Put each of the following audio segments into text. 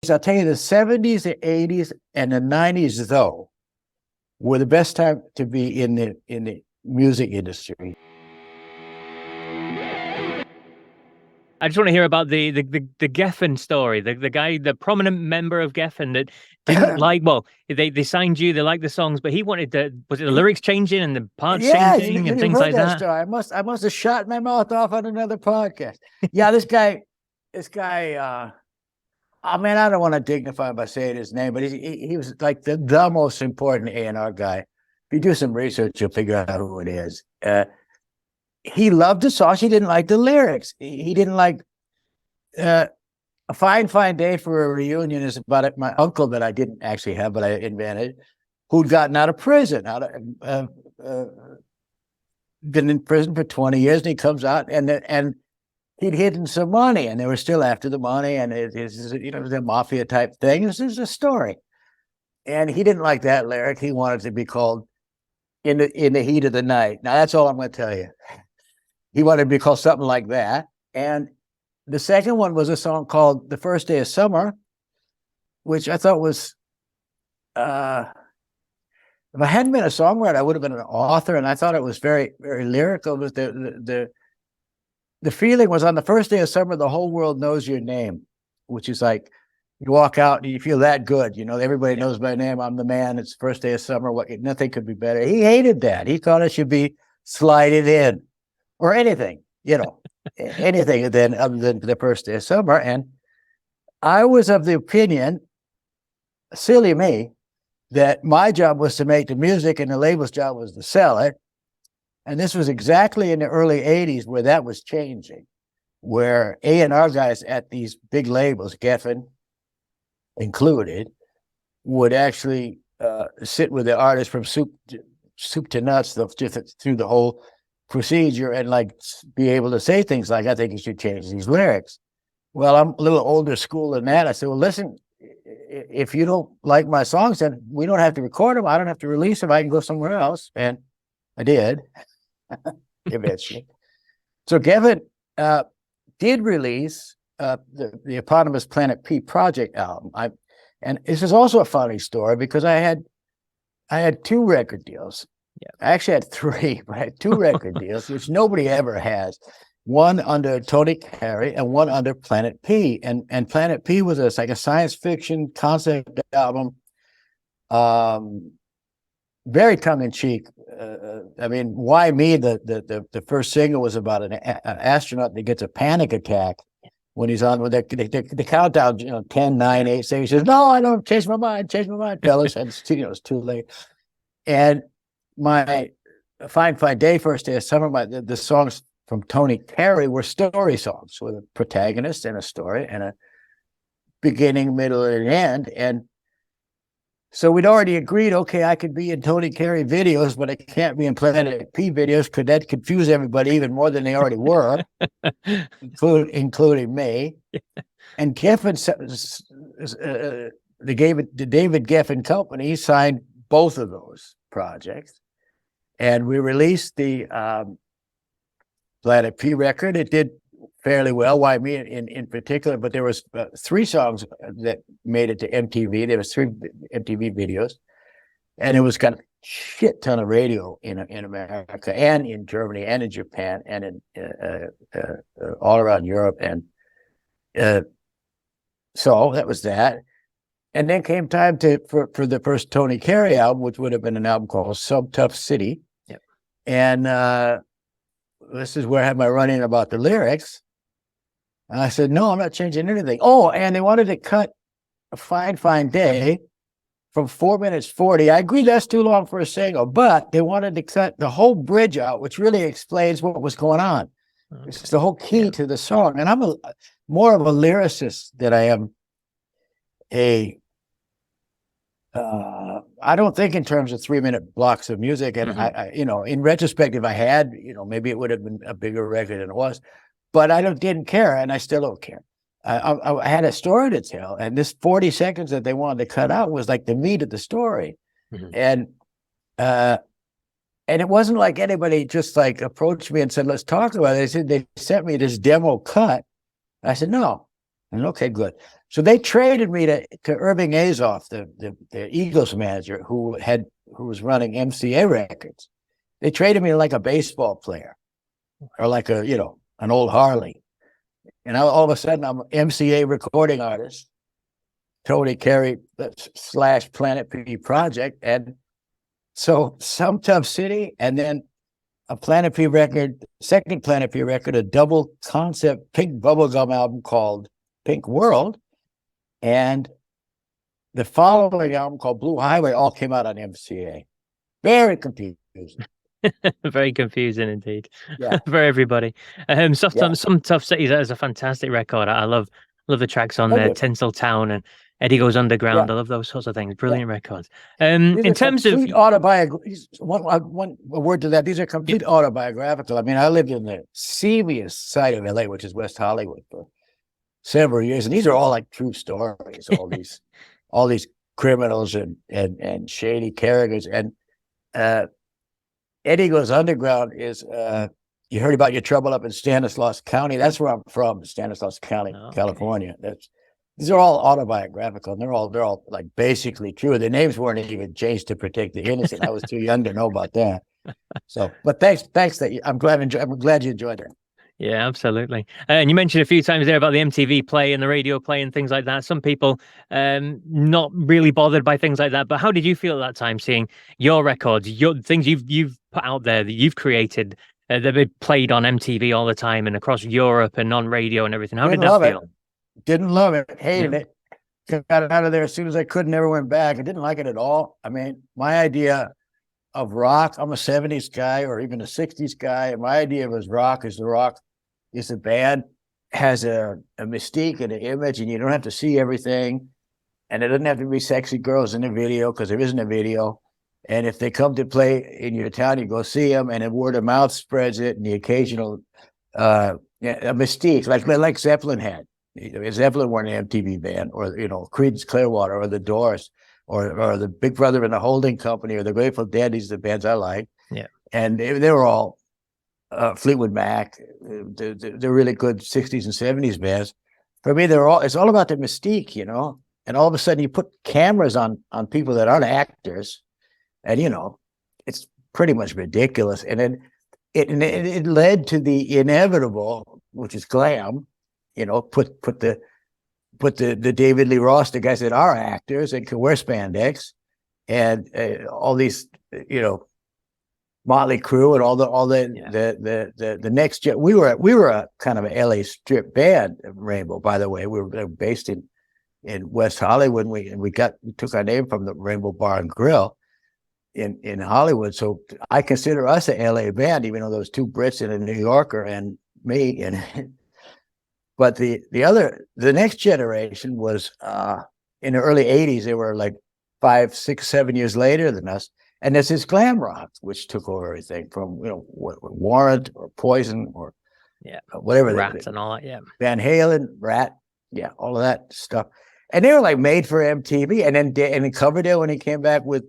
I'll tell you, the 70s, the 80s, and the 90s, though, were the best time to be in the music industry. I just want to hear about the Geffen story. The guy, the prominent member of Geffen that didn't like. Well, they signed you. They liked the songs, but he wanted to. Was it the lyrics changing and the parts changing and things like that? Story. I must have shot my mouth off on another podcast. Yeah, this guy. I mean, I don't want to dignify him by saying his name, but he was like the most important A&R guy. If you do some research, you'll figure out who it is. He loved the songs. He didn't like the lyrics. He didn't like A Fine, Fine Day for a Reunion is about it. My uncle that I didn't actually have, but I invented, who'd gotten out of prison, been in prison for 20 years, and he comes out and he'd hidden some money, and they were still after the money, and it's the mafia type thing. This is a story, and he didn't like that lyric. He wanted to be called "In the Heat of the Night." Now that's all I'm going to tell you. He wanted to be called something like that. And the second one was a song called "The First Day of Summer," which I thought was, if I hadn't been a songwriter, I would have been an author, and I thought it was very, very lyrical. It was the feeling was, on the first day of summer, the whole world knows your name, which is like you walk out and you feel that good. Everybody knows my name. I'm the man. It's the first day of summer. Nothing could be better. He hated that. He thought it should be slided in or anything, anything other than the first day of summer. And I was of the opinion, silly me, that my job was to make the music and the label's job was to sell it. And this was exactly in the early 80s where that was changing, where A&R guys at these big labels, Geffen included, would actually sit with the artist from soup to nuts through the whole procedure and be able to say things like, "I think you should change these lyrics." Well, I'm a little older school than that. I said, "Well, listen, if you don't like my songs, then we don't have to record them. I don't have to release them. I can go somewhere else." And I did. Eventually. So Geffen did release the eponymous Planet P Project album. And this is also a funny story because I had 2 record deals. Yeah. I actually had 3, but I had 2 record deals, which nobody ever has. One under Tony Carey and one under Planet P. And Planet P was like a science fiction concept album. Very tongue-in-cheek. I mean, Why Me? The first single was about an astronaut that gets a panic attack when he's on with the countdown, 10, 9, 8, 7. He says, "No, I don't, change my mind, fellas." And it's too late. And my Fine, Fine Day, First Day of Summer, the songs from Tony Carey were story songs with a protagonist and a story and a beginning, middle, and end. And so we'd already agreed, okay, I could be in Tony Carey videos, but I can't be in Planet P videos because that'd confuse everybody even more than they already were, including me. And Geffen, the David Geffen Company signed both of those projects. And we released the Planet P record. It did fairly well, Why Me in particular, but there was 3 songs that made it to MTV. There was 3 MTV videos, and it was got a shit ton of radio in America and in Germany and in Japan and in all around Europe. And so that was that. And then came time for the first Tony Carey album, which would have been an album called Some Tough City. Yep. And this is where I had my run-in about the lyrics. And I said, "No, I'm not changing anything." Oh, and they wanted to cut A Fine, Fine Day from 4 minutes 40. I agree that's too long for a single, but they wanted to cut the whole bridge out, which really explains what was going on. It's the whole key to the song. And I'm more of a lyricist than I am I don't think in terms of 3-minute blocks of music. And I in retrospect, if I had, maybe it would have been a bigger record than it was. But I didn't care, and I still don't care. I had a story to tell, and this 40 seconds that they wanted to cut out was like the meat of the story. And it wasn't like anybody just approached me and said, "Let's talk about it." They sent me this demo cut. I said, "No, And okay, good. So they traded me to Irving Azoff, the Eagles manager who was running MCA Records. They traded me like a baseball player or like an old Harley. And all of a sudden I'm an MCA recording artist, Tony Carey / Planet P project. And so Some Tough City, and then a Planet P record, second Planet P record, a double concept pink bubblegum album called Pink World. And the following album called Blue Highway all came out on MCA. Very confusing. Very confusing indeed. Yeah. For everybody. Some Tough Cities, that is a fantastic record. I love the tracks on there, Tinseltown and Eddie Goes Underground. I love those sorts of things. Brilliant records. In terms of autobiographical, one word to that, these are complete autobiographical. I mean, I lived in the seamiest side of LA, which is West Hollywood, for several years, and these are all like true stories. All these criminals and shady characters. And Eddie Goes Underground is you heard about your trouble up in Stanislaus County. That's where I'm from, Stanislaus County, California. These are all autobiographical, and they're all like basically true. The names weren't even changed to protect the innocent. I was too young to know about that. So, but thanks. I'm glad you enjoyed it. Yeah, absolutely. And you mentioned a few times there about the MTV play and the radio play and things like that. Some people not really bothered by things like that. But how did you feel at that time, seeing your records, your things you've put out there that you've created, that they played on MTV all the time and across Europe and on radio and everything? How did that feel? Didn't love it. Hated it. Got it out of there as soon as I could. Never went back. I didn't like it at all. I mean, my idea of rock, I'm a 70s guy or even a 60s guy. And my idea of rock is the band has a mystique and an image, and you don't have to see everything. And it doesn't have to be sexy girls in the video, because there isn't a video. And if they come to play in your town, you go see them, and then word of mouth spreads it, and the occasional a mystique, like Zeppelin had. Zeppelin were an MTV band, or Creedence Clearwater, or the Doors, or the Big Brother and the Holding Company, or the Grateful Dead. These are the bands I like. Yeah, and they were all Fleetwood Mac. They're really good 60s and 70s bands. For me, it's all about the mystique, And all of a sudden, you put cameras on people that aren't actors, and it's pretty much ridiculous. And then it led to the inevitable, which is glam. Put the David Lee Roth, the guys that are actors and can wear spandex, and all these, Motley Crue and all the next gen. We were a kind of an LA strip band, Rainbow. By the way, we were based in West Hollywood. We took our name from the Rainbow Bar and Grill in Hollywood. So I consider us a LA band, even though there was two Brits and a New Yorker and me. But the next generation was in the early 80s. They were like 5, 6, 7 years later than us. And there's this glam rock, which took over everything from, Warrant or Poison or whatever. Rat and all that, yeah. Van Halen, Rat, all of that stuff. And they were like made for MTV. And then Coverdale, when he came back with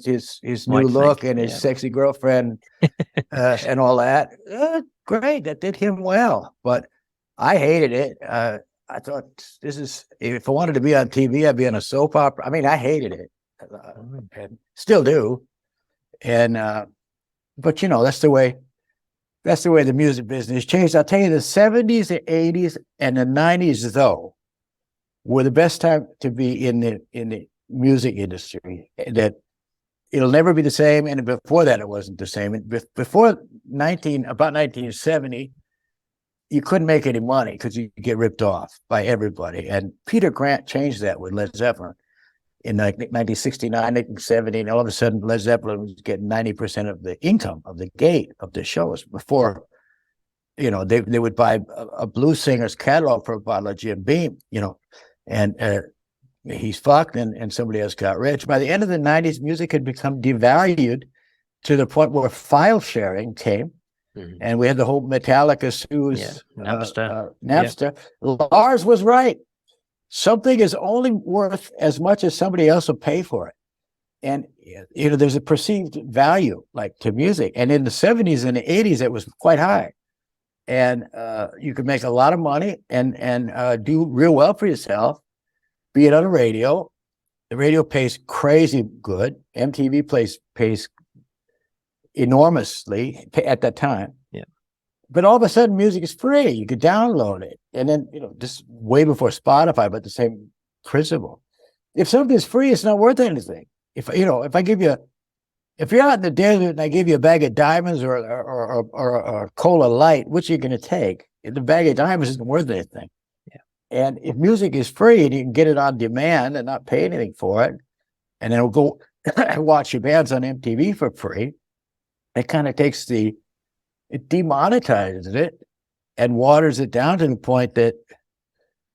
his new look and his sexy girlfriend and all that, great, that did him well. But I hated it. I thought, if I wanted to be on TV, I'd be on a soap opera. I mean, I hated it. And still do, and but that's the way the music business changed. I'll tell you, the 70s, the 80s, and the 90s though were the best time to be in the music industry. That it'll never be the same, and before that it wasn't the same. Before about 1970, you couldn't make any money because you get ripped off by everybody, and Peter Grant changed that with Led Zeppelin. In 1969, 1970, and all of a sudden Led Zeppelin was getting 90% of the income of the gate of the shows. Before, they would buy a blues singer's catalog for a bottle of Jim Beam, and he's fucked and somebody else got rich. By the end of the 90s, music had become devalued to the point where file sharing came. Mm-hmm. And we had the whole Metallica sues, Napster. Lars was right. Something is only worth as much as somebody else will pay for it. And, there's a perceived value like to music. And in the 70s and the 80s, it was quite high. and you can make a lot of money and do real well for yourself. Be it on the radio. The radio pays crazy good. MTV pays enormously at that time. Yeah. But all of a sudden, music is free. You could download it, and then just way before Spotify, but the same principle. If something's free, it's not worth anything. If I give you, if you're out in the desert and I give you a bag of diamonds or a Cola Light, which are you going to take? The bag of diamonds isn't worth anything. Yeah. And if music is free and you can get it on demand and not pay anything for it, and then we'll go watch your bands on MTV for free, it kind of it demonetizes it and waters it down to the point that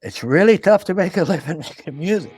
it's really tough to make a living making music.